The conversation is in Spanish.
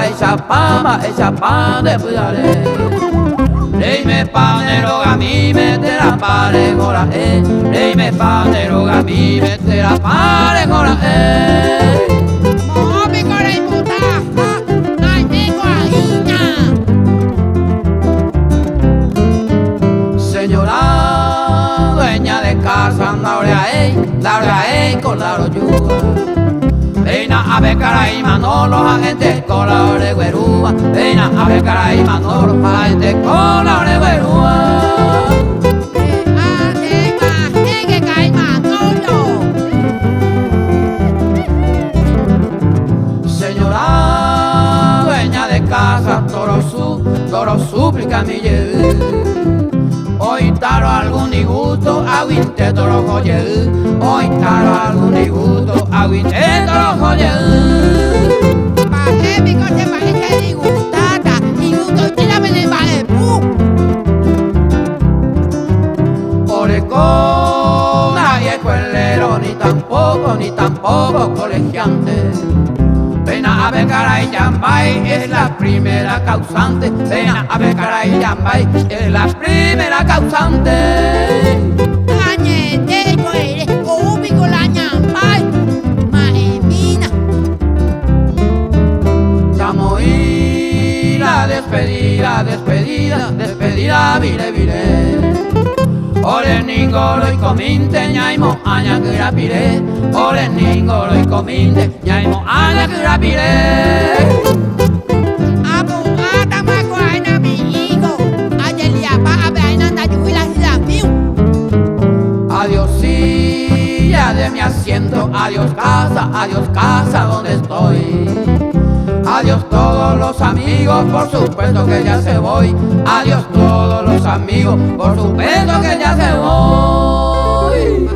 echa pan de puyare. Rey me panero gami metera pare gora Rey me panero gami metera pare gora Mo mi gora y puta. Ay tengo ahina. Señora dueña de casa, laurea con la royuga. Reina ave caray Manolo, agente con la oreguerúa. Reina ave caray Manolo, agente con la oreguerúa. Que cae Manolo. Señora dueña de casa, toro súplica mi ye. Hoy taro algún disgusto, aguinte toro joye. Hoy taro algún disgusto, aguinte toro joye. Vale, mi cosa parece disgustada. Disgusto, tírame de vale. Oreco, nadie escuelero, ni tampoco colegiante. Pena ave caray Yambay es la primera causante. Pena ave caray Yambay es la primera causante. Añete, yo eres ubico la ñambay. Maemina. Llamo y la despedida, vire. Ore ningolo y cominte, ñaimo aña que rapire. Ore ningolo y cominte, ñaimo aña que rapire. Abu Adama guayna mi hijo. Ayelia pa abaina na yuila hilafiu. Adiós silla de mi asiento, adiós casa donde estoy. Adiós todos los amigos, por supuesto que ya se voy. Adiós todos los amigos, por supuesto que ya se voy.